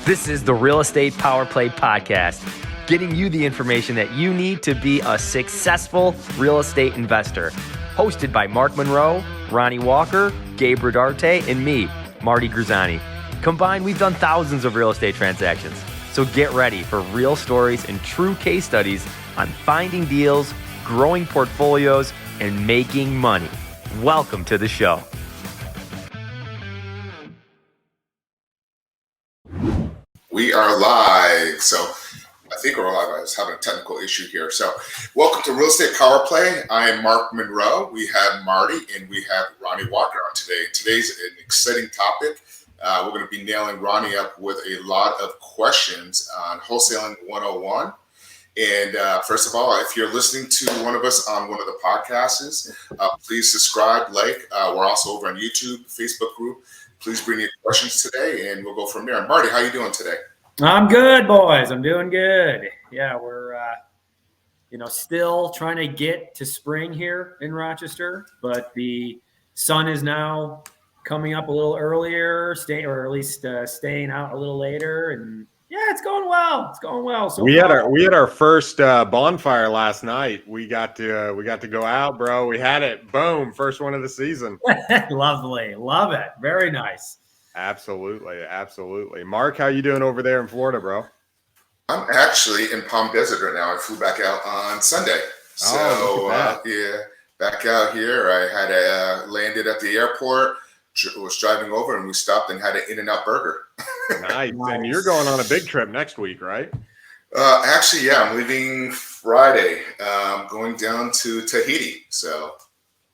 This is the Real Estate Power Play Podcast, getting you the information that you need to be a successful real estate investor. Hosted by Mark Monroe, Ronnie Walker, Gabe Rodarte, and me, Marty Grizzanti. Combined, we've done thousands of real estate transactions. So get ready for real stories and true case studies on finding deals, growing portfolios, and making money. Welcome to the show. We are live. So I think we're live. I was having a technical issue here. So welcome to Real Estate Power Play. I am Mark Monroe. We have Marty and we have Ronnie Walker on today. Today's an exciting topic. We're going to be nailing Ronnie up with a lot of questions on Wholesaling 101. And first of all, if you're listening to one of us on one of the podcasts, please subscribe, like. We're also over on YouTube, Facebook group. Please bring your questions today, and we'll go from there. Marty, how you doing today? I'm good, boys. I'm doing good. Yeah, we're still trying to get to spring here in Rochester, but the sun is now coming up a little earlier, staying out a little later, and yeah, it's going well. It's going well. So we had our first bonfire last night. We got to go out, bro. We had it. Boom, first one of the season. Lovely, love it. Very nice. Absolutely. Mark, how you doing over there in Florida, bro? I'm actually in Palm Desert right now. I flew back out on Sunday, so back out here. I had landed at the airport. Was driving over and we stopped and had an In-N-Out burger. Nice. And you're going on a big trip next week, right? Actually, yeah, I'm leaving Friday. Going down to Tahiti. So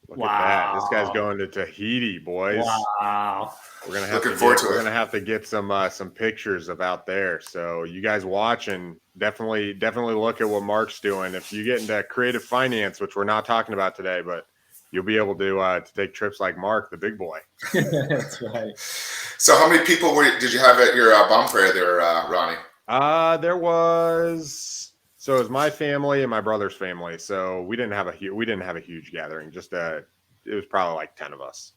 look at that. This guy's going to Tahiti, boys. Wow. We're gonna have to get some pictures of out there. So you guys watching, definitely look at what Mark's doing. If you get into creative finance, which we're not talking about today, but you'll be able to take trips like Mark, the big boy. That's right. So how many people did you have at your bonfire there, Ronnie? It was my family and my brother's family. So we didn't have a huge gathering. Just it was probably like 10 of us.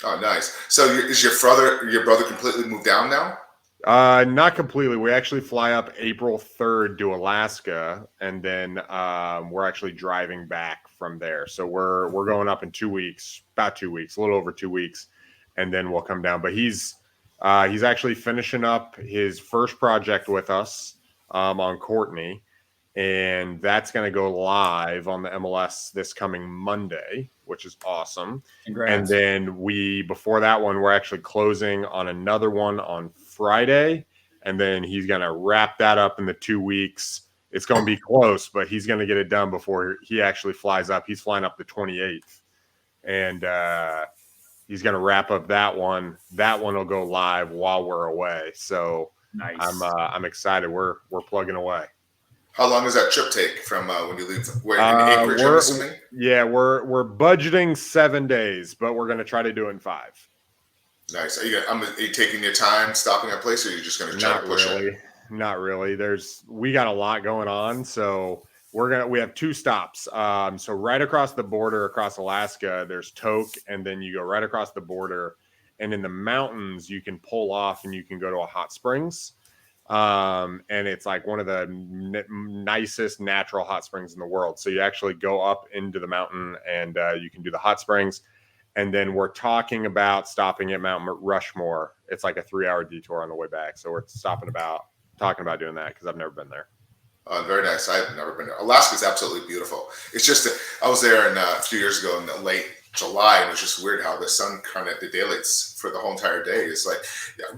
Oh, nice. So is your brother completely moved down now? Not completely. We actually fly up April 3rd to Alaska, and then we're actually driving back from there. So we're going up in 2 weeks, about 2 weeks, a little over 2 weeks, and then we'll come down. But he's actually finishing up his first project with us on Courtney, and that's going to go live on the MLS this coming Monday, which is awesome. Congrats. And then before that one, we're actually closing on another one on Friday, and then he's going to wrap that up in the 2 weeks. It's going to be close, but he's going to get it done before he actually flies up. He's flying up the 28th, and he's going to wrap up that one. That one will go live while we're away. So nice. I'm excited. We're plugging away. How long does that trip take from when you leave? In Anchorage, I'm assuming? Yeah, we're budgeting 7 days, but we're going to try to do it in 5. Nice. Are you taking your time stopping at a place, or are you just going to try to push it? Not really. We got a lot going on, so we have 2 stops. So right across the border, across Alaska, there's Tok, and then you go right across the border, and in the mountains you can pull off and you can go to a hot springs. And it's like one of the nicest natural hot springs in the world. So you actually go up into the mountain and you can do the hot springs. And then we're talking about stopping at Mount Rushmore. It's like a 3-hour detour on the way back. So we're talking about doing that because I've never been there. Very nice. I've never been there. Alaska is absolutely beautiful. It's just I was there a few years ago in the late July, and it was just weird how the sun kind of the daylights for the whole entire day. It's like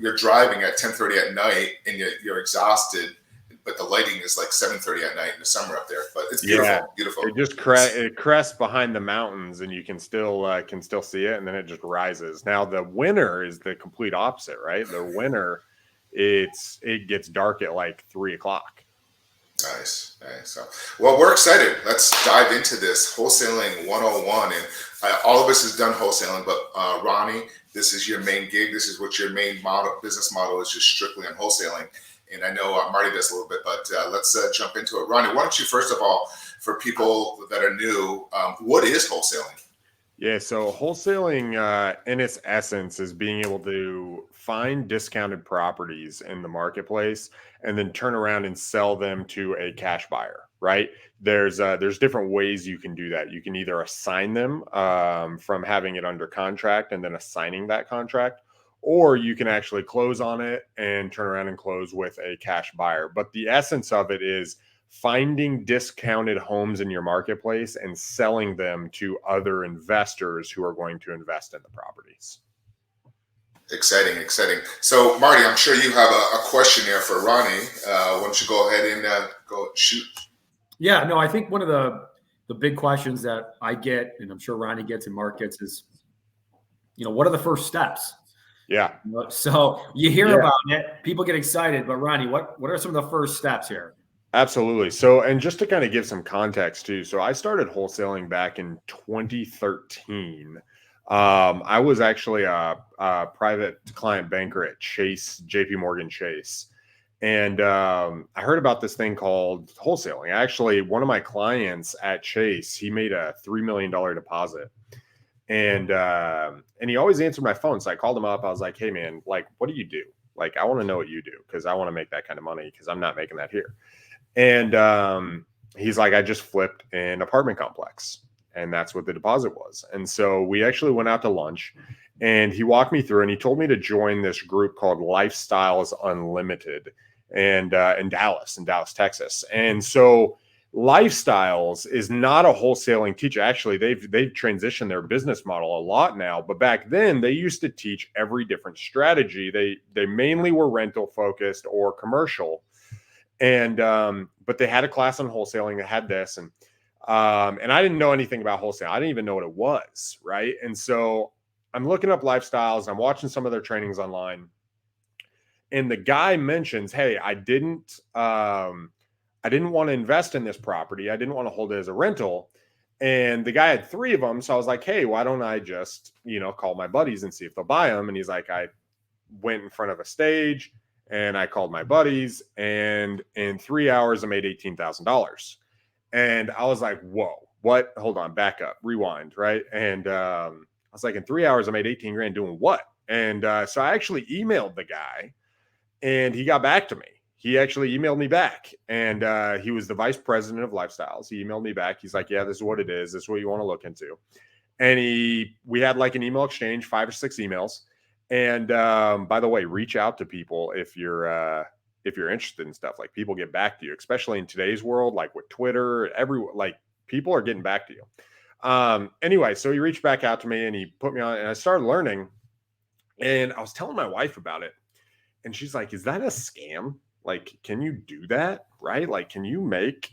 you're driving at 10:30 at night and you're exhausted, but the lighting is like 7:30 at night in the summer up there. But it's beautiful. Yeah, beautiful. It just it crests behind the mountains, and you can still see it, and then it just rises. Now the winter is the complete opposite, right? The winter, it gets dark at like 3:00. Nice. So, well, we're excited. Let's dive into this Wholesaling 101. And all of us has done wholesaling, but Ronnie, this is your main gig. This is what your main business model is, just strictly on wholesaling. And I know Marty does a little bit, but let's jump into it. Ronnie, why don't you, first of all, for people that are new, what is wholesaling? Yeah, so wholesaling in its essence is being able to find discounted properties in the marketplace and then turn around and sell them to a cash buyer, right? There's different ways you can do that. You can either assign them from having it under contract and then assigning that contract, or you can actually close on it and turn around and close with a cash buyer. But the essence of it is finding discounted homes in your marketplace and selling them to other investors who are going to invest in the properties. Exciting, exciting. So, Marty, I'm sure you have a question there for Ronnie. Why don't you go ahead and go shoot? Yeah, no, I think one of the big questions that I get, and I'm sure Ronnie gets and Mark gets, is, what are the first steps? Yeah. So you hear about it, people get excited, but Ronnie, what are some of the first steps here? Absolutely. So, and just to kind of give some context too, so I started wholesaling back in 2013. I was actually a private client banker at JP Morgan Chase. And I heard about this thing called wholesaling. Actually, one of my clients at Chase, he made a $3 million deposit. And he always answered my phone. So I called him up. I was like, hey, man, like, what do you do? Like, I want to know what you do because I want to make that kind of money because I'm not making that here. And he's like, I just flipped an apartment complex. And that's what the deposit was. And so we actually went out to lunch and he walked me through and he told me to join this group called Lifestyles Unlimited and in Dallas, Texas. And so Lifestyles is not a wholesaling teacher. Actually, they've transitioned their business model a lot now. But back then, they used to teach every different strategy. They mainly were rental focused or commercial. And but they had a class on wholesaling that had this, and I didn't know anything about wholesale. I didn't even know what it was, right? And so I'm looking up Lifestyles. I'm watching some of their trainings online, and the guy mentions, "Hey, I didn't want to invest in this property. I didn't want to hold it as a rental." And the guy had 3 of them, so I was like, "Hey, why don't I just call my buddies and see if they'll buy them?" And he's like, "I went in front of a stage." And I called my buddies, and in 3 hours, I made $18,000. And I was like, whoa, what? Hold on, back up, rewind, right? And I was like, in 3 hours, I made 18 grand doing what? And so I actually emailed the guy, and he got back to me. He actually emailed me back, and he was the vice president of Lifestyles. He emailed me back. He's like, yeah, this is what it is. This is what you want to look into. And we had like an email exchange, 5 or 6 emails. And by the way, reach out to people if you're interested in stuff. Like, people get back to you, especially in today's world, like with Twitter. People are getting back to you. Anyway, so he reached back out to me and he put me on, and I started learning. And I was telling my wife about it, and she's like, "Is that a scam? Like, can you do that? Right? Like, can you make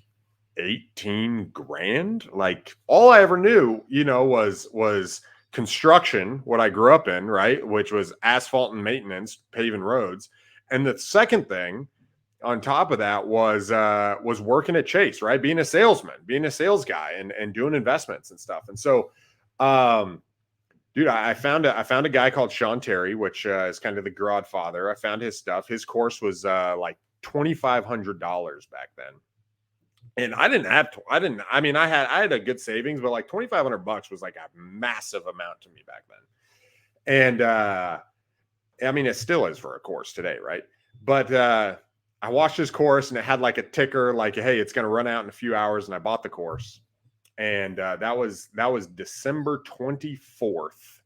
18 grand?" Like, all I ever knew, was construction, what I grew up in, right? Which was asphalt and maintenance, paving roads. And the second thing on top of that was working at Chase, right? Being a salesman, being a sales guy and doing investments and stuff. And so, dude, I found a guy called Sean Terry, which is kind of the godfather. I found his stuff. His course was like $2,500 back then. And I had a good savings, but like $2,500 was like a massive amount to me back then. And it still is for a course today, right? But I watched his course, and it had like a ticker, like, hey, it's going to run out in a few hours. And I bought the course, and that was December 24th,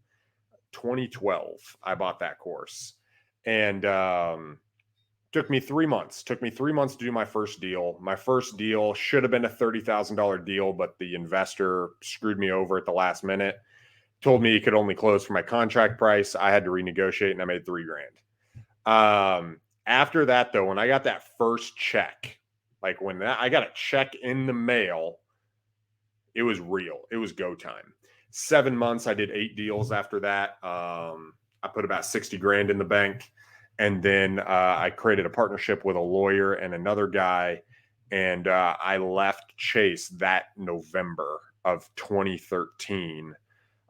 2012. I bought that course, and took me 3 months. Took me 3 months to do my first deal. My first deal should have been a $30,000 deal, but the investor screwed me over at the last minute. Told me he could only close for my contract price. I had to renegotiate, and I made $3 grand. After that, though, when I got that first check, like I got a check in the mail, it was real. It was go time. 7 months, I did 8 deals after that. I put about 60 grand in the bank. And then I created a partnership with a lawyer and another guy. And I left Chase that November of 2013.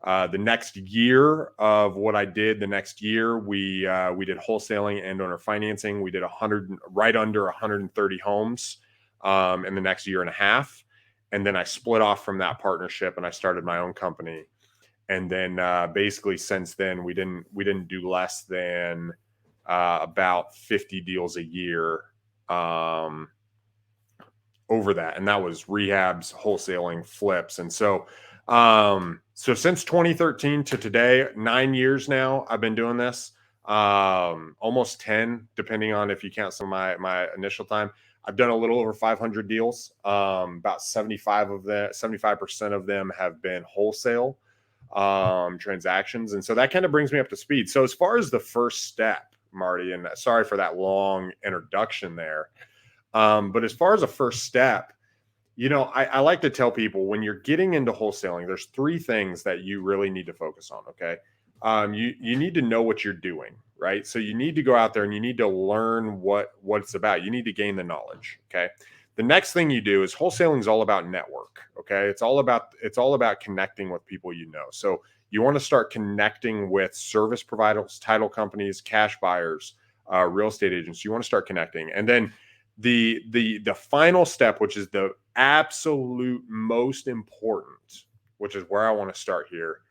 The next year of what I did, we did wholesaling and owner financing. We did right under 130 homes in the next year and a half. And then I split off from that partnership and I started my own company. And then basically since then, we didn't do less than about 50 deals a year over that. And that was rehabs, wholesaling, flips. And so since 2013 to today, 9 years now, I've been doing this, almost 10, depending on if you count some of my initial time. I've done a little over 500 deals. About 75% of them have been wholesale transactions. And so that kind of brings me up to speed. So as far as the first step, Marty, and sorry for that long introduction there. But as far as a first step, I like to tell people when you're getting into wholesaling, there's 3 things that you really need to focus on. Okay. You need to know what you're doing, right? So you need to go out there and you need to learn what it's about. You need to gain the knowledge. Okay. The next thing you do is wholesaling is all about network. Okay. It's all about connecting with people, so you want to start connecting with service providers, title companies, cash buyers, real estate agents. You want to start connecting. And then the final step, which is the absolute most important, which is where I want to start here,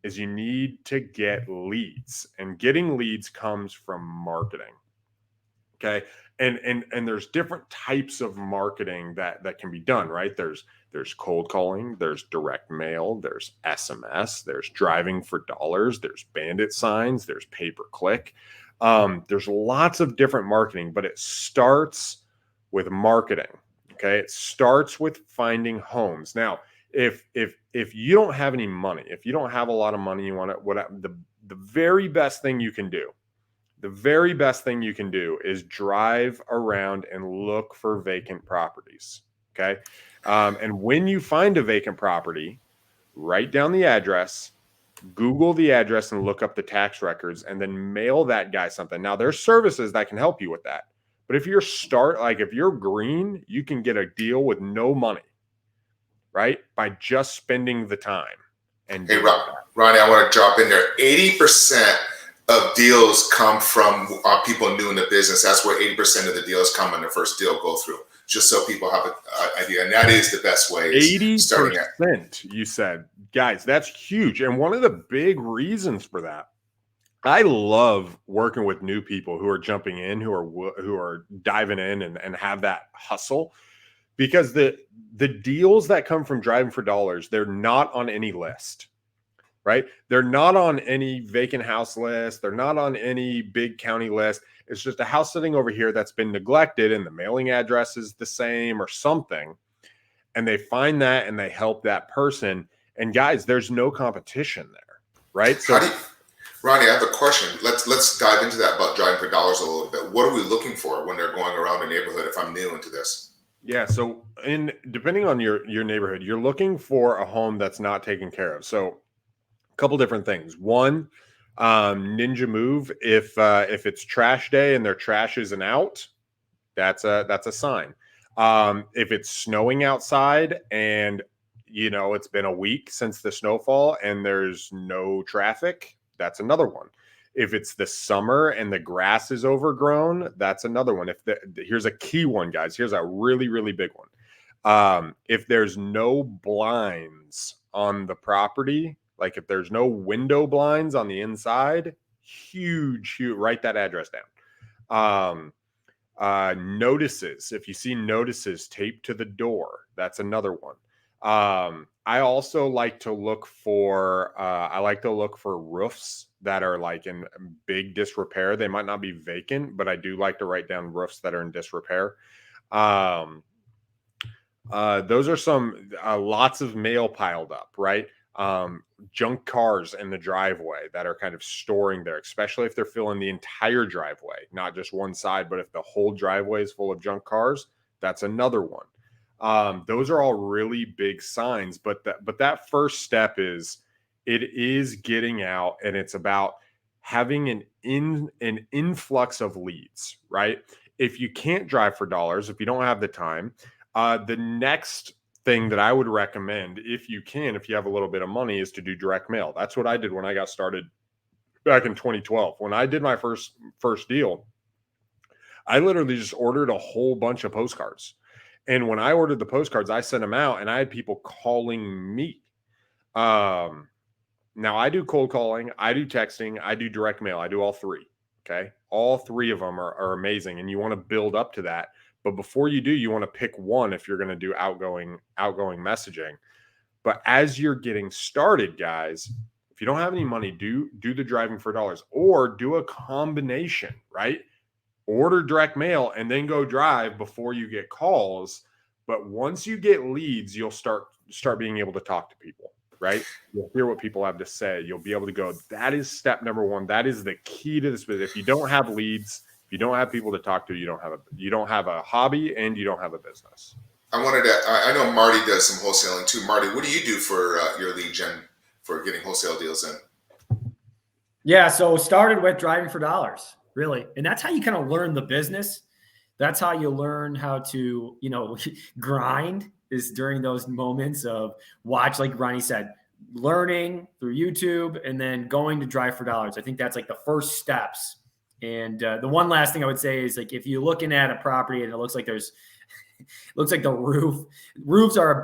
is you need to get leads. And getting leads comes from marketing. Okay. And there's different types of marketing that can be done, right? There's cold calling, there's direct mail, there's SMS, there's driving for dollars, there's bandit signs, there's pay-per-click. There's lots of different marketing, but it starts with marketing. Okay. It starts with finding homes. Now, if you don't have any money, if you don't have a lot of money, you want to, the very best thing you can do, is drive around and look for vacant properties. Okay. And when you find a vacant property, write down the address, Google the address and look up the tax records, and then mail that guy something. Now there's services that can help you with that. But if you're green, you can get a deal with no money, right? By just spending the time. And hey, Ronnie, I want to drop in there. 80% of deals come from people new in the business. That's where 80% of the deals come when the first deal go through. Just so people have an idea, and that is the best way. 80%, you said, guys, that's huge. And one of the big reasons for that, I love working with new people who are jumping in, who are diving in and have that hustle, because the deals that come from driving for dollars, they're not on any list, right? They're not on any vacant house list. They're not on any big county list. It's just a house sitting over here that's been neglected and the mailing address is the same or something. And they find that and they help that person. And guys, there's no competition there, right? So Ronnie, I have a question. Let's dive into that about driving for dollars a little bit. What are we looking for when they're going around the neighborhood if I'm new into this? Yeah, so depending on your neighborhood, you're looking for a home that's not taken care of. So a couple different things. One, ninja move. If it's trash day and their trash isn't out, that's a sign. If it's snowing outside and it's been a week since the snowfall and there's no traffic, that's another one. If it's the summer and the grass is overgrown, that's another one. Here's a key one, guys. Here's a really, really big one. If there's no blinds on the property, like if there's no window blinds on the inside, huge, write that address down. Notices. If you see notices taped to the door, that's another one. I also like to look for roofs that are like in big disrepair. They might not be vacant, but I do like to write down roofs that are in disrepair. Those are some lots of mail piled up, right? Junk cars in the driveway that are kind of storing there, especially if they're filling the entire driveway, not just one side, but if the whole driveway is full of junk cars, that's another one. Those are all really big signs, but that first step is getting out, and it's about having an influx of leads, right? If you can't drive for dollars, if you don't have the time, the next thing that I would recommend, if you have a little bit of money, is to do direct mail. That's what I did when I got started back in 2012. When I did my first deal, I literally just ordered a whole bunch of postcards. And when I ordered the postcards, I sent them out and I had people calling me. Now I do cold calling, I do texting, I do direct mail. I do all three. Okay. All three of them are amazing. And you want to build up to that. But before you do, you want to pick one if you're going to do outgoing messaging. But as you're getting started, guys, if you don't have any money, do the driving for dollars, or do a combination, right? Order direct mail and then go drive before you get calls. But once you get leads, you'll start being able to talk to people, right? You'll hear what people have to say. You'll be able to go, that is step number one. That is the key to this business. If you don't have leads, if you don't have people to talk to, you don't have a hobby and you don't have a business. I know Marty does some wholesaling too. Marty, what do you do for your lead gen for getting wholesale deals in? Yeah, so started with driving for dollars, really. And that's how you kind of learn the business. That's how you learn how to, grind, is during those moments of watch, like Ronnie said, learning through YouTube and then going to drive for dollars. I think that's like the first steps. And the one last thing I would say is, like, if you're looking at a property and it looks like the roofs are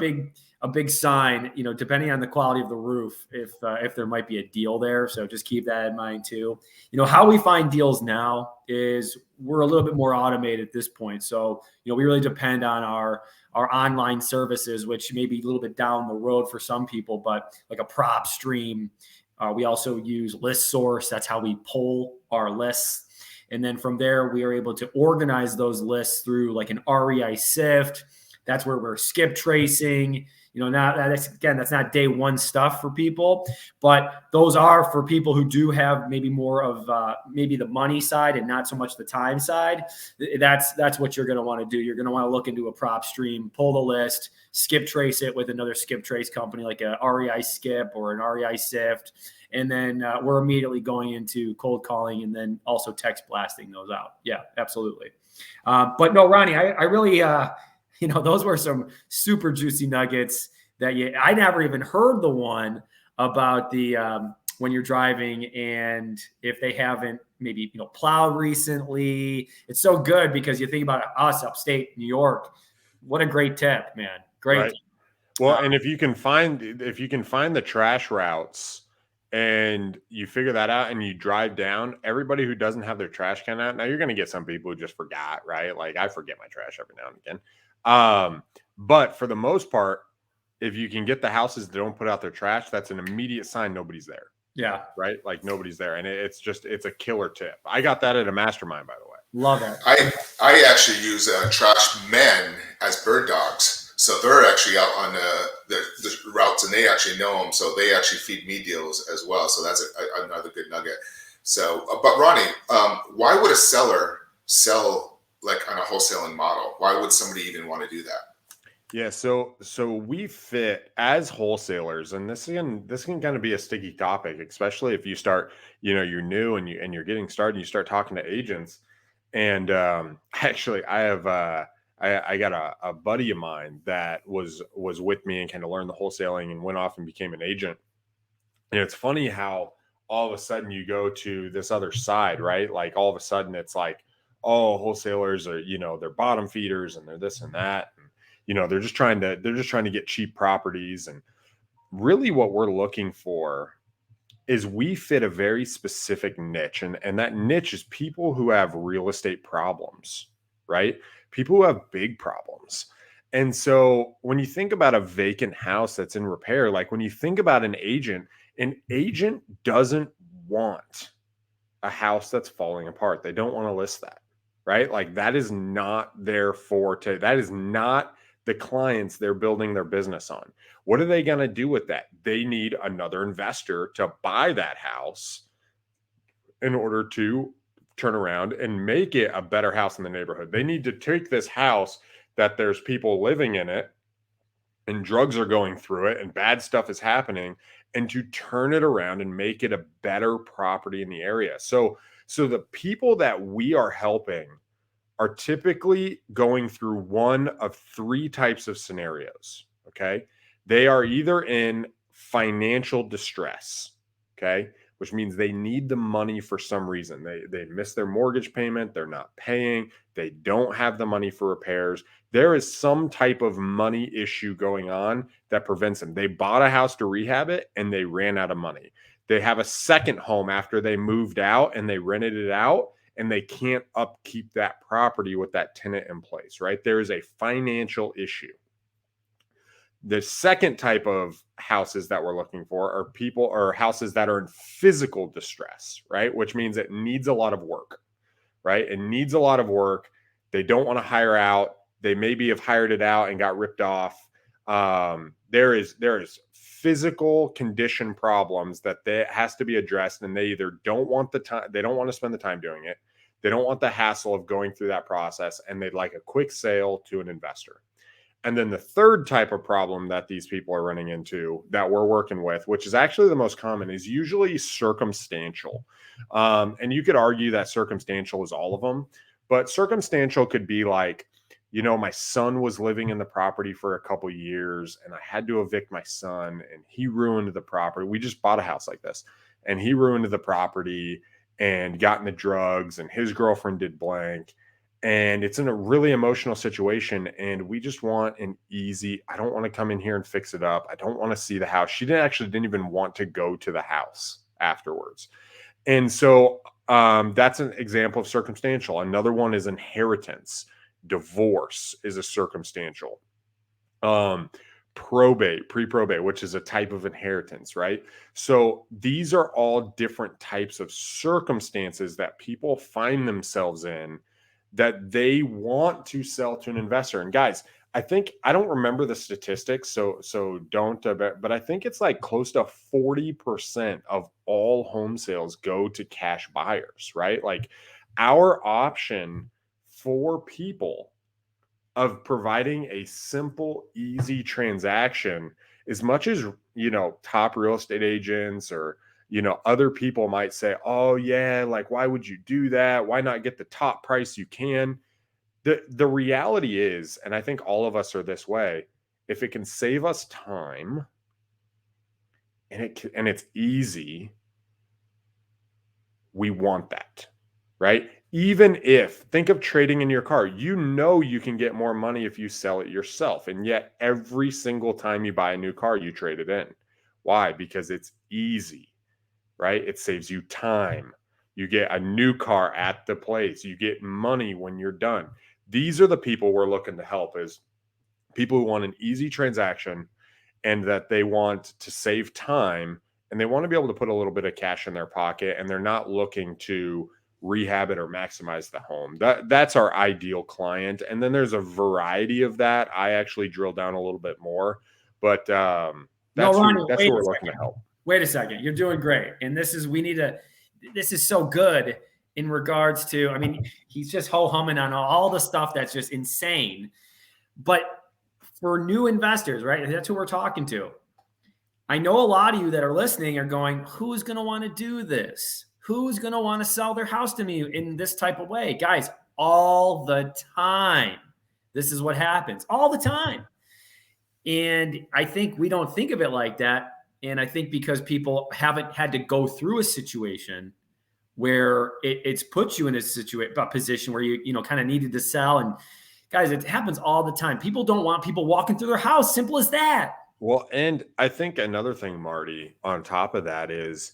a big sign, depending on the quality of the roof, if there might be a deal there. So just keep that in mind too. How we find deals now is we're a little bit more automated at this point. So, we really depend on our online services, which may be a little bit down the road for some people, but like a prop stream. We also use List Source. That's how we pull our lists. And then from there, we are able to organize those lists through like an REI sift. That's where we're skip tracing. That's not day one stuff for people, but those are for people who do have maybe more of maybe the money side and not so much the time side. That's what you're going to want to do. You're going to want to look into a prop stream, pull the list, skip trace it with another skip trace company like a REI skip or an REI sift. And then we're immediately going into cold calling and then also text blasting those out. Yeah, absolutely. But no, Ronnie, I really, those were some super juicy nuggets that I never even heard the one about the when you're driving and if they haven't maybe, plowed recently. It's so good because you think about us upstate New York. What a great tip, man. Great. Right. Well, and if you can find the trash routes and you figure that out and you drive down, everybody who doesn't have their trash can out, now you're going to get some people who just forgot, right? Like I forget my trash every now and again. But for the most part, if you can get the houses that don't put out their trash, that's an immediate sign nobody's there. Yeah. Right. Like nobody's there. And it's a killer tip. I got that at a mastermind, by the way. Love it. I actually use trash men as bird dogs. So they're actually out on the routes and they actually know them. So they actually feed me deals as well. So that's another good nugget. So, but Ronnie, why would a seller sell like on a wholesaling model? Why would somebody even want to do that? Yeah, so we fit as wholesalers, and this can kind of be a sticky topic, especially if you start, you're new and you're getting started and you start talking to agents. And actually, I have I got a buddy of mine that was with me and kind of learned the wholesaling and went off and became an agent. And it's funny how all of a sudden you go to this other side, right? Like all of a sudden it's like, oh, wholesalers are, they're bottom feeders and they're this and that. And, they're just trying to get cheap properties. And really what we're looking for is we fit a very specific niche. And that niche is people who have real estate problems, right? People who have big problems. And so when you think about a vacant house that's in repair, like when you think about an agent doesn't want a house that's falling apart. They don't want to list that, right? Like that is not their forte. That is not the clients they're building their business on. What are they going to do with that? They need another investor to buy that house in order to turn around and make it a better house in the neighborhood. They need to take this house that there's people living in it and drugs are going through it and bad stuff is happening, and to turn it around and make it a better property in the area. So the people that we are helping are typically going through one of three types of scenarios. Okay. They are either in financial distress. Okay. which means they need the money for some reason. They miss their mortgage payment. They're not paying. They don't have the money for repairs. There is some type of money issue going on that prevents them. They bought a house to rehab it and they ran out of money. They have a second home after they moved out and they rented it out, and they can't upkeep that property with that tenant in place, right? There is a financial issue. The second type of houses that we're looking for are people or houses that are in physical distress, right? Which means it needs a lot of work, right? It needs a lot of work. They don't want to hire out. They maybe have hired it out and got ripped off. There is physical condition problems that has to be addressed, and they either don't want the time, they don't want to spend the time doing it. They don't want the hassle of going through that process, and they'd like a quick sale to an investor. And then the third type of problem that these people are running into that we're working with, which is actually the most common, is usually circumstantial. And you could argue that circumstantial is all of them, but circumstantial could be like, my son was living in the property for a couple years and I had to evict my son and he ruined the property. We just bought a house like this and he ruined the property and got into drugs and his girlfriend did blank. And it's in a really emotional situation. And we just want I don't want to come in here and fix it up. I don't want to see the house. She didn't even want to go to the house afterwards. And so that's an example of circumstantial. Another one is inheritance. Divorce is a circumstantial. Probate, pre-probate, which is a type of inheritance, right? So these are all different types of circumstances that people find themselves in that they want to sell to an investor. And guys, I don't remember the statistics, so don't, but I think it's like close to 40% of all home sales go to cash buyers, right? Like our option for people of providing a simple, easy transaction, as much as, top real estate agents or, other people might say, oh yeah, like, why would you do that? Why not get the top price you can? The reality is, and I think all of us are this way, if it can save us time and it's easy, we want that, right? Even if, think of trading in your car, you can get more money if you sell it yourself. And yet every single time you buy a new car, you trade it in. Why? Because it's easy, right? It saves you time. You get a new car at the place. You get money when you're done. These are the people we're looking to help, is people who want an easy transaction and that they want to save time and they want to be able to put a little bit of cash in their pocket, and they're not looking to rehab it or maximize the home. That's our ideal client. And then there's a variety of that. I actually drill down a little bit more, but that's Ronnie, who we're looking to help. Wait a second. You're doing great. And this is so good in regards to, he's just ho-humming on all the stuff that's just insane. But for new investors, right? That's who we're talking to. I know a lot of you that are listening are going, who's going to want to do this? Who's going to want to sell their house to me in this type of way? Guys, all the time. This is what happens all the time. And I think we don't think of it like that. And I think because people haven't had to go through a situation where it's put you in a position where you kind of needed to sell. And guys, it happens all the time. People don't want people walking through their house. Simple as that. Well, and I think another thing, Marty, on top of that is,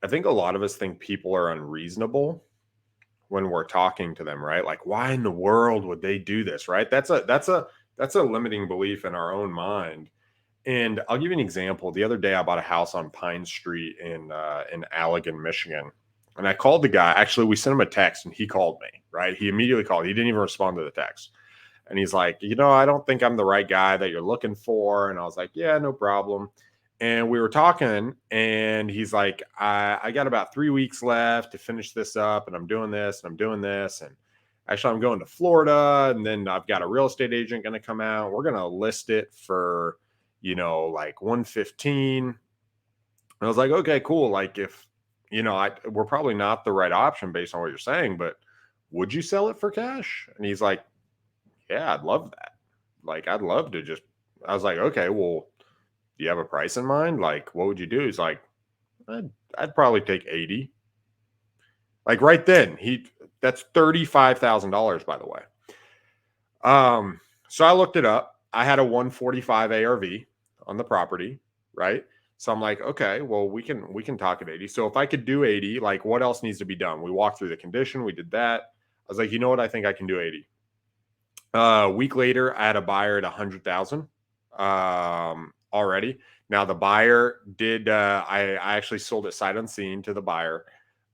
I think a lot of us think people are unreasonable when we're talking to them, right? Like, why in the world would they do this, right? That's a limiting belief in our own mind. And I'll give you an example. The other day, I bought a house on Pine Street in Allegan, Michigan. And I called the guy. Actually, we sent him a text and he called me, right? He immediately called. He didn't even respond to the text. And he's like, I don't think I'm the right guy that you're looking for. And I was like, yeah, no problem. And we were talking and he's like, I got about 3 weeks left to finish this up, and I'm doing this and I'm doing this. And actually I'm going to Florida, and then I've got a real estate agent going to come out. We're going to list it for, like 115. And I was like, okay, cool. Like if, we're probably not the right option based on what you're saying, but would you sell it for cash? And he's like, yeah, I'd love that. Like, I'd love to I was like, okay, well, do you have a price in mind? Like, what would you do? He's like, I'd I'd probably take 80. Like right then, that's $35,000, by the way. So I looked it up. I had a 145 ARV on the property, right? So I'm like, okay, well, we can talk at 80. So if I could do 80, like what else needs to be done? We walked through the condition, we did that. I was like, you know what? I think I can do 80. A week later, I had a buyer at 100,000 already. Now the buyer did, I actually sold it sight unseen to the buyer.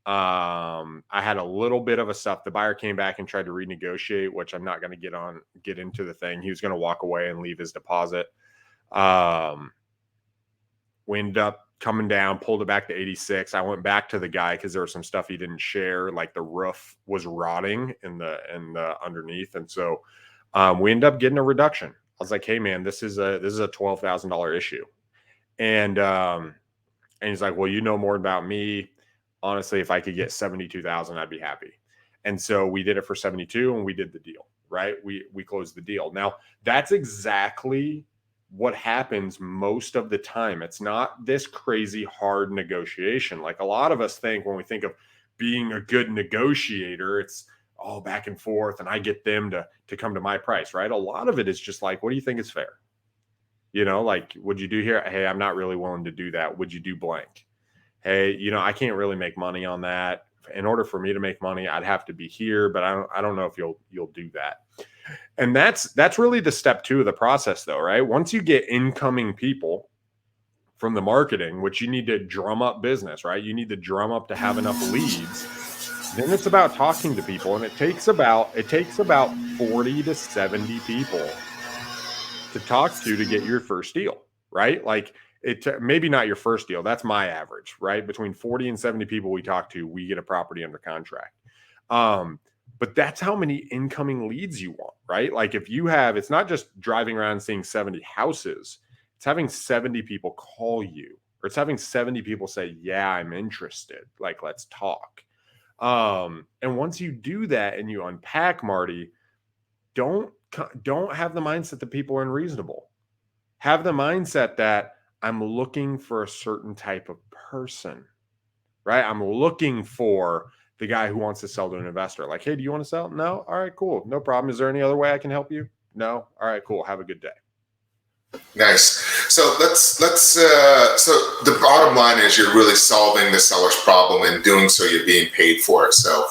I had a little bit of a stuff. The buyer came back and tried to renegotiate, which I'm not going to get into the thing. He was going to walk away and leave his deposit. We ended up coming down, pulled it back to 86. I went back to the guy because there was some stuff he didn't share, like the roof was rotting in the underneath, and so we ended up getting a reduction. I was like, "Hey, man, this is a $12,000 issue," and he's like, "Well, you know more about me. Honestly, if I could get 72,000, I'd be happy." And so we did it for 72, and we did the deal. Right? We closed the deal. Now that's exactly what happens most of the time. It's not this crazy hard negotiation. Like a lot of us think when we think of being a good negotiator, it's all back and forth and I get them to come to my price, right? A lot of it is just like, what do you think is fair? You know, like, would you do here? Hey, I'm not really willing to do that. Would you do blank? Hey, you know, I can't really make money on that. In order for me to make money, I'd have to be here, but I don't know if you'll do that. And that's really the step 2 of the process though, right? Once you get incoming people from the marketing, which you need to drum up business, right? You need to drum up to have enough leads. Then it's about talking to people, and it takes about 40 to 70 people to talk to get your first deal, right? Like maybe not your first deal. That's my average, right? Between 40 and 70 people we talk to, we get a property under contract. But that's how many incoming leads you want, right? Like if you have, it's not just driving around seeing 70 houses, it's having 70 people call you, or it's having 70 people say, yeah, I'm interested. Like, let's talk. And once you do that and you unpack, Marty, don't have the mindset that people are unreasonable. Have the mindset that I'm looking for a certain type of person, right? I'm looking for the guy who wants to sell to an investor. Like, hey, do you want to sell? No? All right, cool. No problem. Is there any other way I can help you? No? All right, cool. Have a good day. Nice. So so the bottom line is you're really solving the seller's problem, and doing so you're being paid for it. So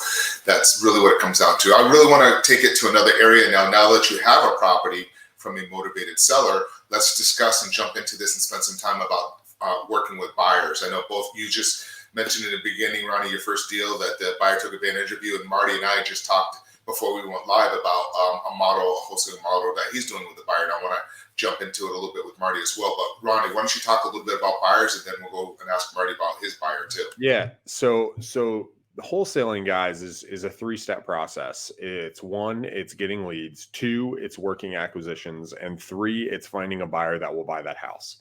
that's really what it comes down to. I really want to take it to another area now that you have a property from a motivated seller. Let's discuss and jump into this and spend some time about working with buyers. I know both you just mentioned in the beginning, Ronnie, your first deal that the buyer took advantage of you, and Marty and I just talked before we went live about a wholesaling model that he's doing with the buyer. And I want to jump into it a little bit with Marty as well. But Ronnie, why don't you talk a little bit about buyers, and then we'll go and ask Marty about his buyer too. Yeah. So the wholesaling, guys, is a 3-step process. It's 1, it's getting leads. 2, it's working acquisitions. And 3, it's finding a buyer that will buy that house.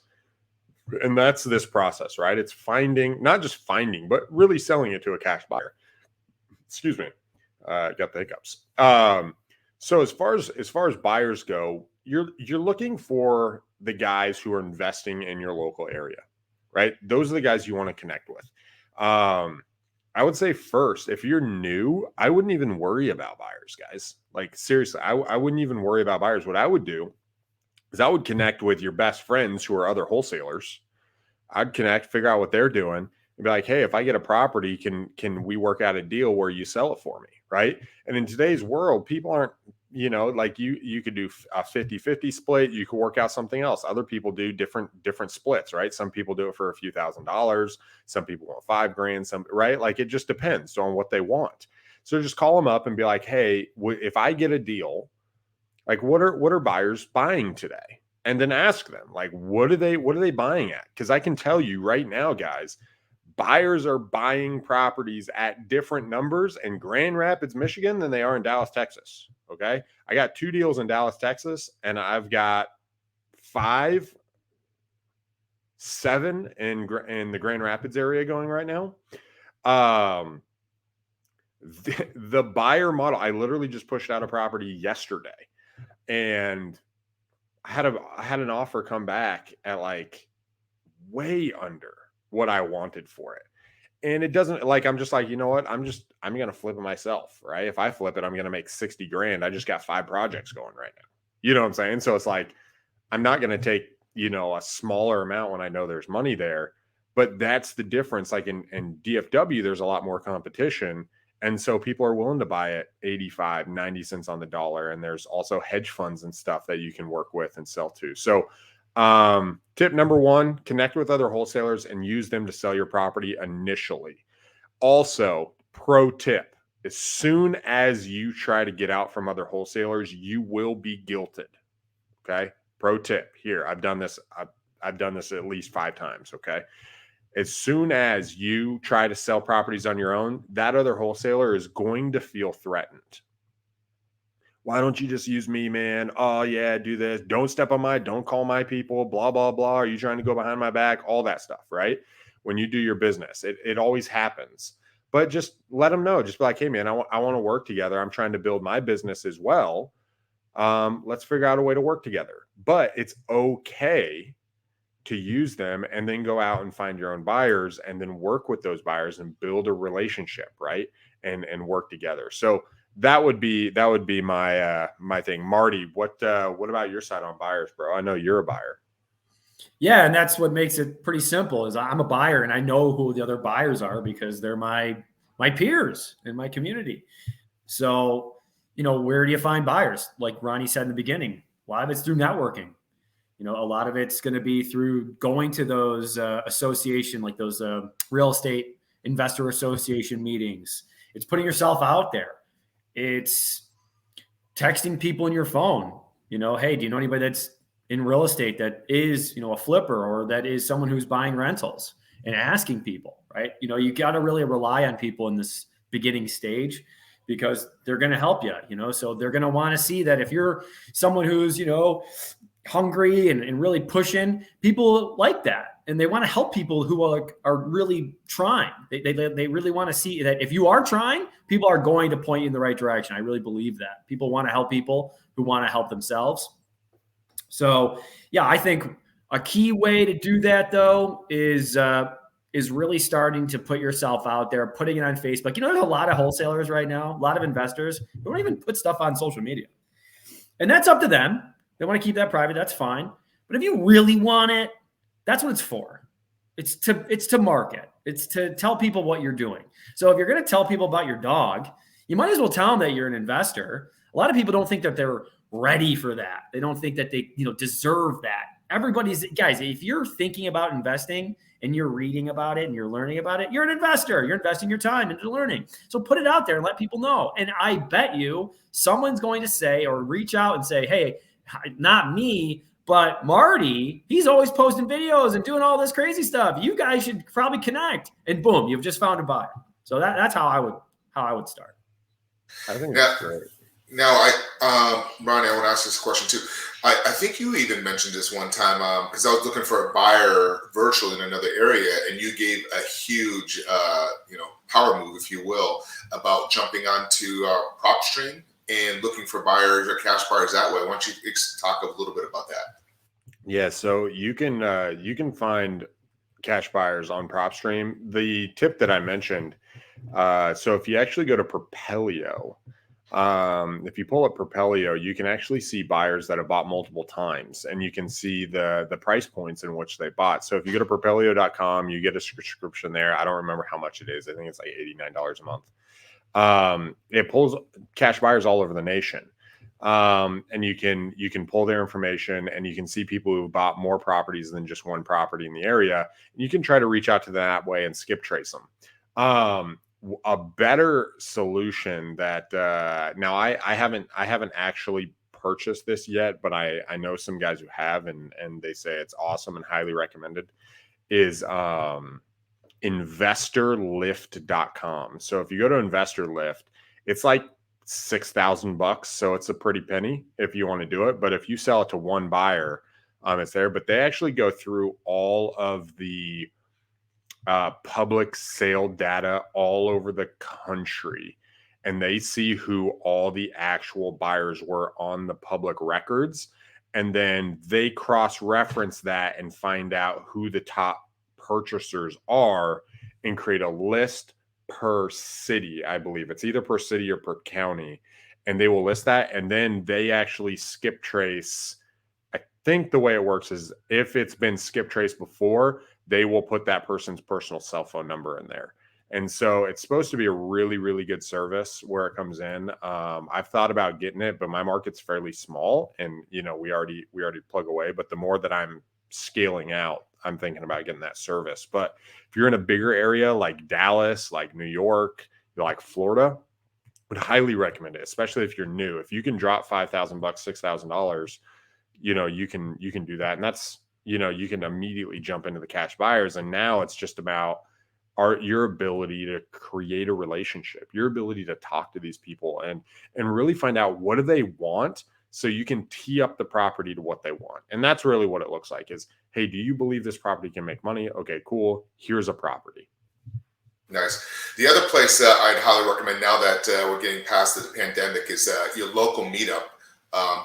And that's this process, right? It's not just finding, but really selling it to a cash buyer. Excuse me. Got the hiccups. So as far as buyers go, you're looking for the guys who are investing in your local area, right? Those are the guys you want to connect with. I would say first, if you're new, I wouldn't even worry about buyers, guys. Like seriously, I wouldn't even worry about buyers. What I would do is I would connect with your best friends who are other wholesalers. I'd connect, figure out what they're doing, and be like, hey, if I get a property, can we work out a deal where you sell it for me, right? And in today's world, people aren't, like you could do a 50-50 split. You could work out something else. Other people do different splits, right? Some people do it for a few $1,000s. Some people want $5,000, right? Like it just depends on what they want. So just call them up and be like, hey, if I get a deal, like what are buyers buying today? And then ask them, like, what are they buying at? Because I can tell you right now, guys, buyers are buying properties at different numbers in Grand Rapids, Michigan than they are in Dallas, Texas. Okay. I got 2 deals in Dallas, Texas, and I've got 5, 7 in the Grand Rapids area going right now. The buyer model, I literally just pushed out a property yesterday, and I had an offer come back at like way under what I wanted for it. And it doesn't, like, I'm just like, you know what? I'm going to flip it myself, right? If I flip it, I'm going to make 60 grand. I just got 5 projects going right now. You know what I'm saying? So it's like, I'm not going to take, a smaller amount when I know there's money there, but that's the difference. Like in DFW, there's a lot more competition. And so people are willing to buy at 85, 90 cents on the dollar. And there's also hedge funds and stuff that you can work with and sell to. So tip number 1, connect with other wholesalers and use them to sell your property initially. Also, pro tip, as soon as you try to get out from other wholesalers, you will be guilted. Okay. Pro tip here. I've done this. I've done this at least 5 times. Okay. As soon as you try to sell properties on your own, that other wholesaler is going to feel threatened. Why don't you just use me, man? Oh yeah, do this. Don't call my people, blah, blah, blah. Are you trying to go behind my back? All that stuff, right? When you do your business, it always happens. But just let them know. Just be like, hey man, I want to work together. I'm trying to build my business as well. Let's figure out a way to work together. But it's okay to use them and then go out and find your own buyers and then work with those buyers and build a relationship, right? And work together. So that would be my my thing. Marty, what about your side on buyers, bro? I know you're a buyer. Yeah, and that's what makes it pretty simple. Is I'm a buyer and I know who the other buyers are because they're my peers in my community. So, where do you find buyers? Like Ronnie said in the beginning, a lot of it's through networking. A lot of it's going to be through going to those association, like those real estate investor association meetings. It's putting yourself out there. It's texting people in your phone. Hey, do you know anybody that's in real estate that is, a flipper or that is someone who's buying rentals, and asking people, right? You got to really rely on people in this beginning stage because they're going to help you, so they're going to want to see that if you're someone who's, hungry and really pushing, people like that. And they want to help people who are really trying. They really want to see that if you are trying, people are going to point you in the right direction. I really believe that. People want to help people who want to help themselves. So yeah, I think a key way to do that though is really starting to put yourself out there, putting it on Facebook. There's a lot of wholesalers right now, a lot of investors who don't even put stuff on social media. And that's up to them. They want to keep that private. That's fine. But if you really want it, that's what it's for. It's to market. It's to tell people what you're doing. So if you're going to tell people about your dog, you might as well tell them that you're an investor. A lot of people don't think that they're ready for that. They don't think that they, deserve that. Guys, if you're thinking about investing and you're reading about it and you're learning about it, you're an investor. You're investing your time into learning. So put it out there and let people know. And I bet you someone's going to say or reach out and say, hey, not me, but Marty, he's always posting videos and doing all this crazy stuff. You guys should probably connect. And boom, you've just found a buyer. So that's how I would start. I think that's great. Now, Ronnie, I want to ask this question too. I think you even mentioned this one time because I was looking for a buyer virtual in another area, and you gave a huge, power move, if you will, about jumping onto PropStream and looking for buyers or cash buyers that way. Why don't you talk a little bit about that? Yeah, so you can find cash buyers on PropStream. The tip that I mentioned, so if you actually go to Propelio, if you pull up Propelio, you can actually see buyers that have bought multiple times, and you can see the price points in which they bought. So if you go to Propelio.com, you get a subscription there. I don't remember how much it is. I think it's like $89 a month. It pulls cash buyers all over the nation. And you can pull their information, and you can see people who bought more properties than just one property in the area. And you can try to reach out to them that way and skip trace them. A better solution that, now I haven't actually purchased this yet, but I know some guys who have, and they say it's awesome and highly recommended, is, investorlift.com. So if you go to InvestorLift, it's like $6,000. So it's a pretty penny if you want to do it. But if you sell it to one buyer, it's there. But they actually go through all of the public sale data all over the country, and they see who all the actual buyers were on the public records. And then they cross-reference that and find out who the top purchasers are, and create a list per city. I believe it's either per city or per county, and they will list that, and then they actually skip trace. I think the way it works is if it's been skip traced before, they will put that person's personal cell phone number in there. And so it's supposed to be a really, really good service where it comes in. I've thought about getting it, but my market's fairly small, and we already plug away. But the more that I'm scaling out, I'm thinking about getting that service. But if you're in a bigger area like Dallas, like New York, like Florida, would highly recommend it, especially if you're new. If you can drop $5,000, $6,000, you can do that, and that's you can immediately jump into the cash buyers. And now it's just about your ability to create a relationship, your ability to talk to these people and really find out what do they want, so you can tee up the property to what they want. And that's really what it looks like is, hey, do you believe this property can make money? Okay, cool. Here's a property. Nice. The other place that I'd highly recommend now that we're getting past the pandemic is your local meetup.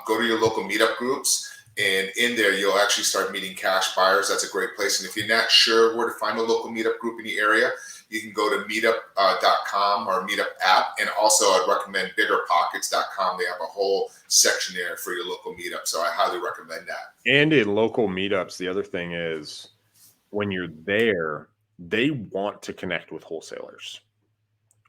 Go to your local meetup groups, and in there you'll actually start meeting cash buyers. That's a great place. And if you're not sure where to find a local meetup group in the area, you can go to meetup.com or meetup app. And also I'd recommend biggerpockets.com. They have a whole section there for your local meetup. So I highly recommend that. And in local meetups, the other thing is when you're there, they want to connect with wholesalers,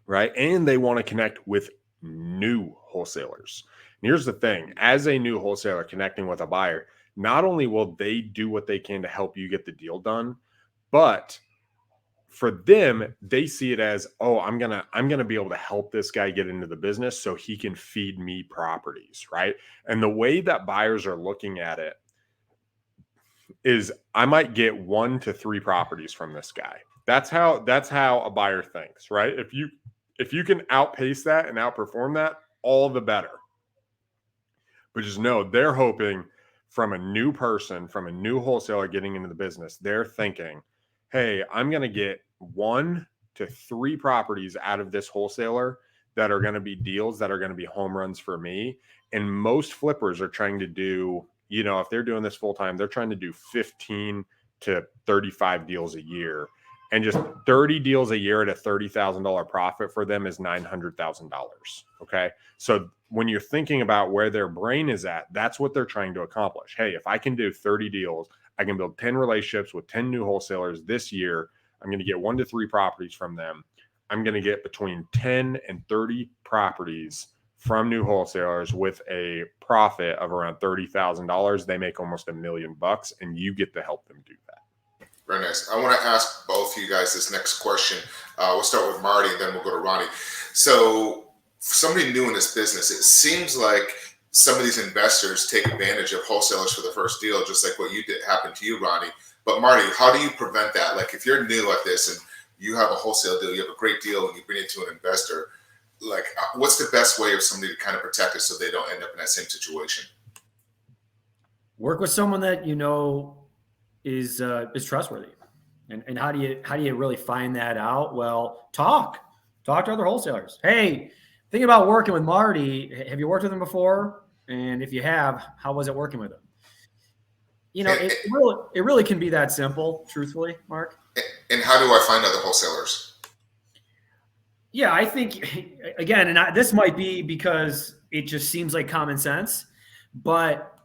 right? And they want to connect with new wholesalers. And here's the thing, as a new wholesaler connecting with a buyer, not only will they do what they can to help you get the deal done, but for them, they see it as, oh, I'm gonna be able to help this guy get into the business so he can feed me properties, right? And the way that buyers are looking at it is, I might get 1 to 3 properties from this guy. That's how a buyer thinks, right? If you can outpace that and outperform that, all the better. But just know they're hoping from a new person, from a new wholesaler getting into the business, they're thinking, hey, I'm going to get 1 to 3 properties out of this wholesaler that are going to be deals that are going to be home runs for me. And most flippers are trying to do, if they're doing this full time, they're trying to do 15 to 35 deals a year. And just 30 deals a year at a $30,000 profit for them is $900,000. Okay. So when you're thinking about where their brain is at, that's what they're trying to accomplish. Hey, if I can do 30 deals, I can build 10 relationships with 10 new wholesalers this year. I'm going to get 1 to 3 properties from them. I'm going to get between 10 and 30 properties from new wholesalers with a profit of around $30,000. They make almost $1 million, and you get to help them do that. Very nice. I want to ask both of you guys this next question. We'll start with Marty, and then we'll go to Ronnie. So for somebody new in this business, it seems like some of these investors take advantage of wholesalers for the first deal, just like what you did happened to you, Ronnie. But Marty, how do you prevent that? Like if you're new at this and you have a wholesale deal, you have a great deal, and you bring it to an investor, like what's the best way of somebody to kind of protect it so they don't end up in that same situation? Work with someone that is trustworthy. And how do you really find that out? Well, talk to other wholesalers. Hey, thinking about working with Marty. Have you worked with him before? And if you have, how was it working with him? It really can be that simple, truthfully, Mark. And how do I find other wholesalers? Yeah, I think, again, and this might be because it just seems like common sense, but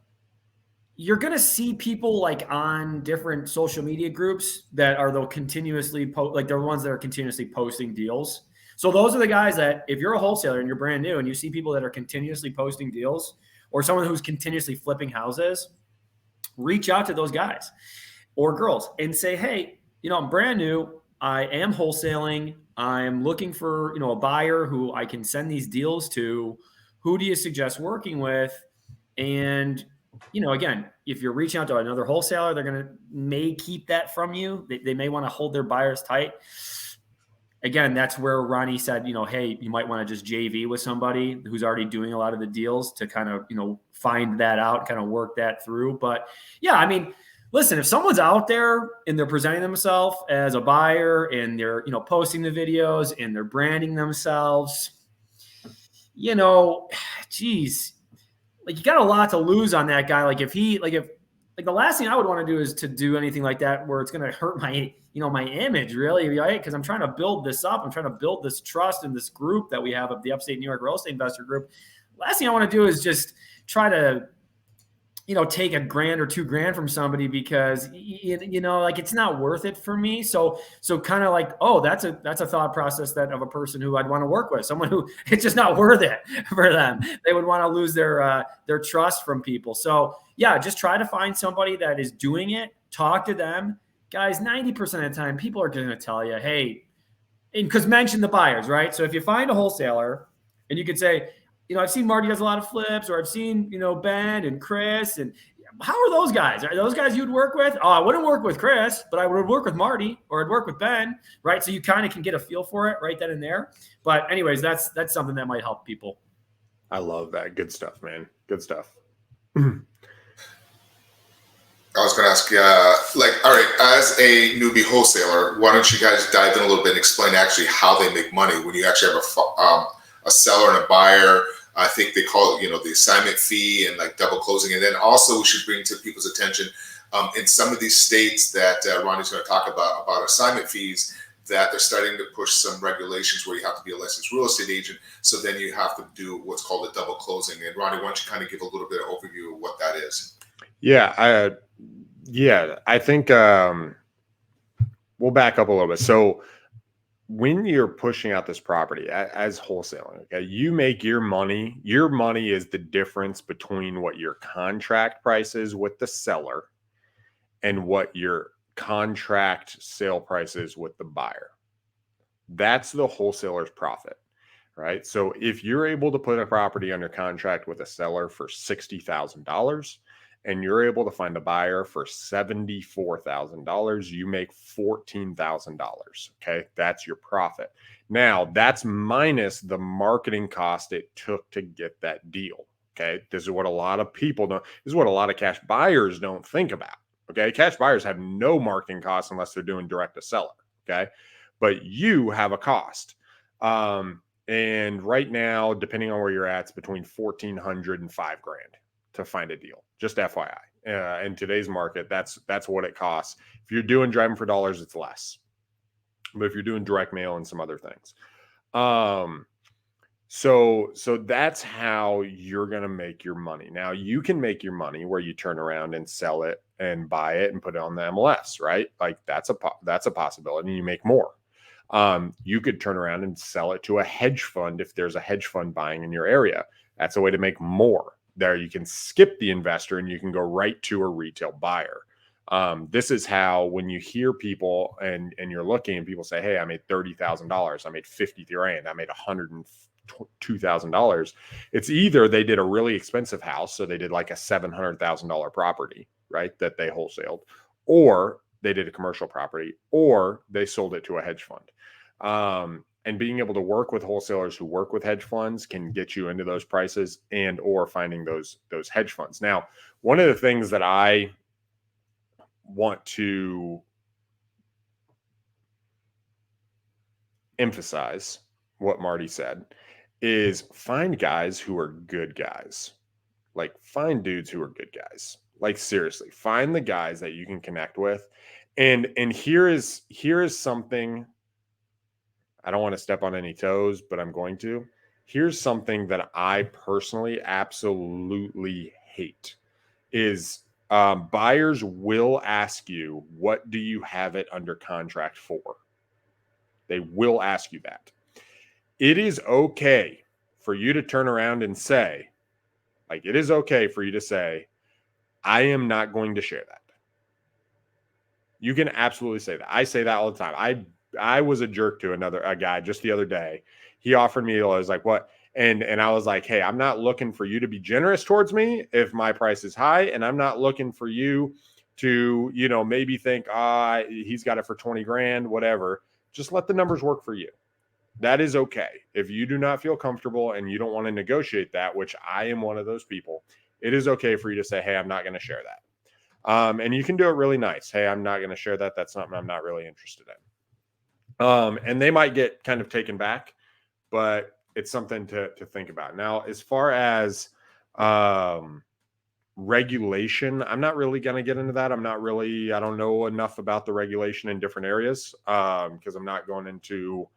you're going to see people like on different social media groups that are they'll continuously they're the ones that are continuously posting deals. So those are the guys that if you're a wholesaler and you're brand new and you see people that are continuously posting deals or someone who's continuously flipping houses, reach out to those guys or girls and say, hey, I'm brand new. I am wholesaling. I'm looking for, a buyer who I can send these deals to. Who do you suggest working with? And again, if you're reaching out to another wholesaler, they're may keep that from you. They may want to hold their buyers tight. Again, that's where Ronnie said, hey, you might want to just JV with somebody who's already doing a lot of the deals to kind of, find that out, kind of work that through. But yeah, I mean, listen, if someone's out there and they're presenting themselves as a buyer and they're, posting the videos and they're branding themselves, geez, like you got a lot to lose on that guy. Like if like the last thing I would want to do is to do anything like that where it's going to hurt my, my image really, right? Because I'm trying to build this up. I'm trying to build this trust in this group that we have of the Upstate New York Real Estate Investor Group. Last thing I want to do is just try to, take $1,000 or $2,000 from somebody because, like it's not worth it for me. So kind of like, oh, that's a thought process that of a person who I'd want to work with, someone who it's just not worth it for them. They would want to lose their trust from people. So yeah, just try to find somebody that is doing it, talk to them. Guys, 90% of the time, people are going to tell you, hey, because mention the buyers, right? So if you find a wholesaler and you could say, I've seen Marty does a lot of flips, or I've seen, Ben and Chris. And how are those guys? Are those guys you'd work with? Oh, I wouldn't work with Chris, but I would work with Marty, or I'd work with Ben, right? So you kind of can get a feel for it right then and there. But anyways, that's something that might help people. I love that. Good stuff, man. Good stuff. I was going to ask, all right, as a newbie wholesaler, why don't you guys dive in a little bit and explain actually how they make money when you actually have a seller and a buyer? I think they call it, the assignment fee and like double closing. And then also we should bring to people's attention in some of these states that Ronnie's going to talk about assignment fees, that they're starting to push some regulations where you have to be a licensed real estate agent. So then you have to do what's called a double closing. And Ronnie, why don't you kind of give a little bit of overview of what that is? Yeah, I think we'll back up a little bit. So when you're pushing out this property as wholesaling, okay, you make your money. Your money is the difference between what your contract price is with the seller and what your contract sale price is with the buyer. That's the wholesaler's profit, right? So if you're able to put a property under contract with a seller for $60,000 and you're able to find a buyer for $74,000, you make $14,000. Okay, that's your profit. Now that's minus the marketing cost it took to get that deal. Okay, this is what a lot of people don't. This is what a lot of cash buyers don't think about. Okay, cash buyers have no marketing costs unless they're doing direct to seller. Okay, but you have a cost. And right now, depending on where you're at, it's between $1,400 and $5,000 to find a deal. Just FYI. In today's market, that's what it costs. If you're doing driving for dollars, it's less. But if you're doing direct mail and some other things, so that's how you're going to make your money. Now you can make your money where you turn around and sell it and buy it and put it on the MLS, right? Like that's a possibility. And you make more. You could turn around and sell it to a hedge fund if there's a hedge fund buying in your area. That's a way to make more. There you can skip the investor and you can go right to a retail buyer. This is how, when you hear people and you're looking and people say, hey, I made $30,000, I made $50,000, I made $102,000. It's either they did a really expensive house, so they did like a $700,000 property, right, that they wholesaled, or they did a commercial property, or they sold it to a hedge fund. And being able to work with wholesalers who work with hedge funds can get you into those prices and or finding those hedge funds. Now, one of the things that I want to emphasize what Marty said is find guys who are good guys. Like find dudes who are good guys. Like seriously, find the guys that you can connect with. And here is something. I don't want to step on any toes, but I'm going to. Here's something that I personally absolutely hate is buyers will ask you, what do you have it under contract for? They will ask you that. It is okay for you to turn around and say, like, it is okay for you to say, I am not going to share that. You can absolutely say that. I say that all the time. I was a jerk to a guy just the other day. He offered me, I was like, what? And I was like, hey, I'm not looking for you to be generous towards me if my price is high. And I'm not looking for you to, maybe think, he's got it for 20 grand, whatever. Just let the numbers work for you. That is okay. If you do not feel comfortable and you don't want to negotiate that, which I am one of those people, it is okay for you to say, hey, I'm not going to share that. And you can do it really nice. Hey, I'm not going to share that. That's something I'm not really interested in. And they might get kind of taken back, but it's something to think about. Now, as far as Regulation, I'm not really going to get into that. I don't know enough about the regulation in different areas because I'm not going into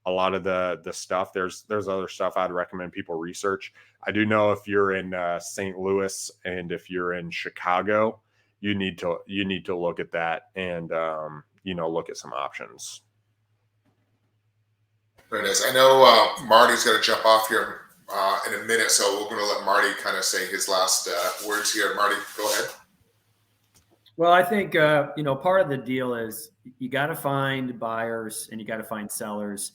a lot of the stuff. There's other stuff I'd recommend people research. I do know if you're in St. Louis and if you're in Chicago, you need to look at that and look at some options. Very nice. I know Marty's going to jump off here in a minute, so we're going to let Marty kind of say his last words here. Marty, go ahead. Well, I think part of the deal is you got to find buyers and you got to find sellers.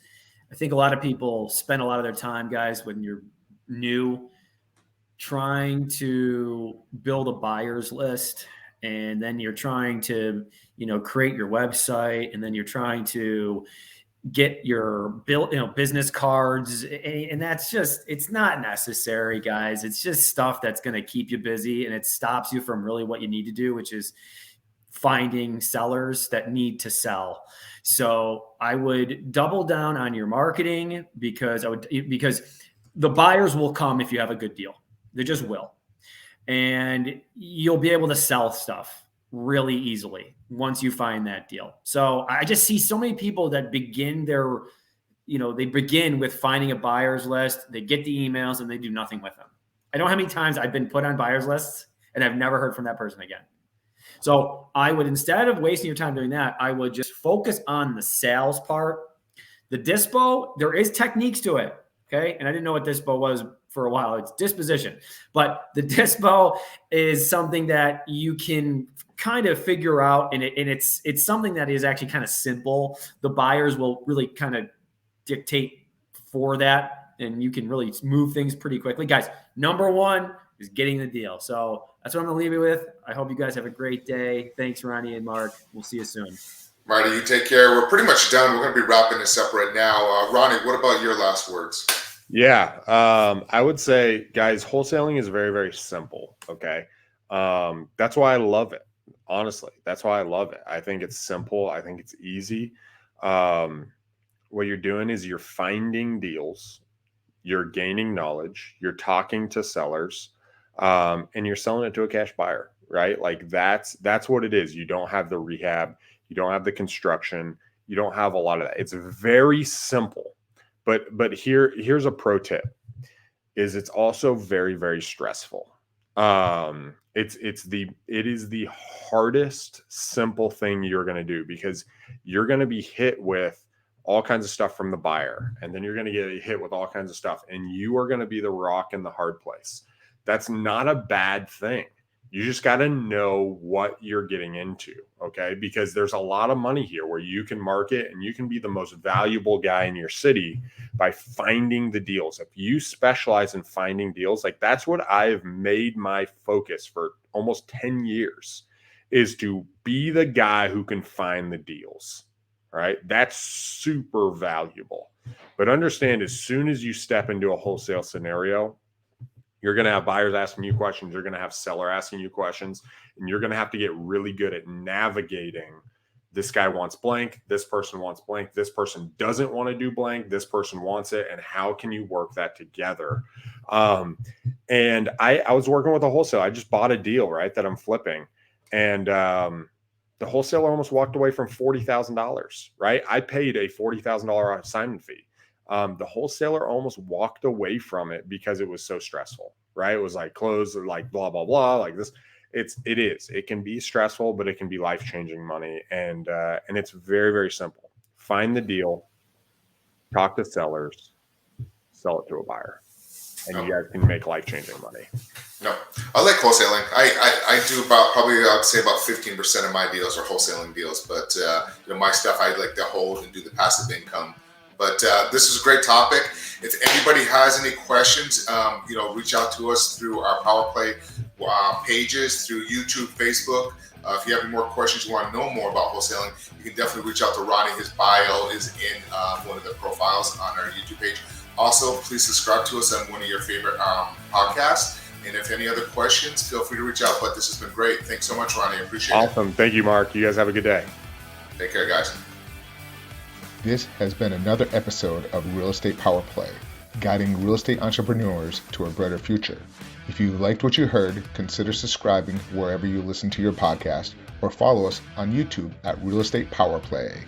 I think a lot of people spend a lot of their time, guys, when you're new, trying to build a buyer's list, and then you're trying to create your website, and then you're trying to get your business cards, and that's just, it's not necessary, guys. It's just stuff that's going to keep you busy, and it stops you from really what you need to do, which is finding sellers that need to sell. So I would double down on your marketing because the buyers will come if you have a good deal. They just will. And you'll be able to sell stuff really easily once you find that deal. So I just see so many people that begin they begin with finding a buyer's list. They get the emails and they do nothing with them. I know how many times I've been put on buyer's lists and I've never heard from that person again. So I would, instead of wasting your time doing that, I would just focus on the sales part. The dispo, there is techniques to it. Okay. And I didn't know what dispo was for a while. It's disposition, but the dispo is something that you can kind of figure out. And it's something that is actually kind of simple. The buyers will really kind of dictate for that. And you can really move things pretty quickly. Guys, number one is getting the deal. So that's what I'm going to leave you with. I hope you guys have a great day. Thanks, Ronnie and Mark. We'll see you soon. Marty, you take care. We're pretty much done. We're going to be wrapping this up right now. Ronnie, what about your last words? Yeah, I would say, guys, wholesaling is very, very simple. Okay. That's why I love it. Honestly, that's why I love it. I think it's simple. I think it's easy. What you're doing is you're finding deals, you're gaining knowledge, you're talking to sellers, and you're selling it to a cash buyer, right? Like that's what it is. You don't have the rehab, you don't have the construction, you don't have a lot of that. It's very simple. But here's a pro tip: is it's also very, very stressful. It is the hardest simple thing you're going to do, because you're going to be hit with all kinds of stuff from the buyer, and then you're going to get hit with all kinds of stuff, and you are going to be the rock in the hard place. That's not a bad thing. You just got to know what you're getting into, okay? Because there's a lot of money here where you can market and you can be the most valuable guy in your city by finding the deals. If you specialize in finding deals, like that's what I've made my focus for almost 10 years, is to be the guy who can find the deals, right? That's super valuable. But understand, as soon as you step into a wholesale scenario, you're going to have buyers asking you questions. You're going to have seller asking you questions, and you're going to have to get really good at navigating. This guy wants blank. This person wants blank. This person doesn't want to do blank. This person wants it. And how can you work that together? And I was working with a wholesaler. I just bought a deal, right, that I'm flipping. And the wholesaler almost walked away from $40,000, right? I paid a $40,000 assignment fee. The wholesaler almost walked away from it because it was so stressful, right? It was like close, like blah, blah, blah, like this. It can be stressful, but it can be life-changing money. And it's very, very simple. Find the deal, talk to sellers, sell it to a buyer, and you guys can make life-changing money. No, I like wholesaling. I do I'd say about 15% of my deals are wholesaling deals, but my stuff I like to hold and do the passive income. But this is a great topic. If anybody has any questions, reach out to us through our Power Play pages, through YouTube, Facebook. If you have any more questions, you want to know more about wholesaling, you can definitely reach out to Ronnie. His bio is in one of the profiles on our YouTube page. Also, please subscribe to us on one of your favorite podcasts. And if any other questions, feel free to reach out. But this has been great. Thanks so much, Ronnie. I appreciate it. Awesome. Thank you, Mark. You guys have a good day. Take care, guys. This has been another episode of Real Estate Power Play. guiding real estate entrepreneurs to a brighter future. If you liked what you heard, consider subscribing wherever you listen to your podcast or follow us on YouTube at Real Estate Power Play.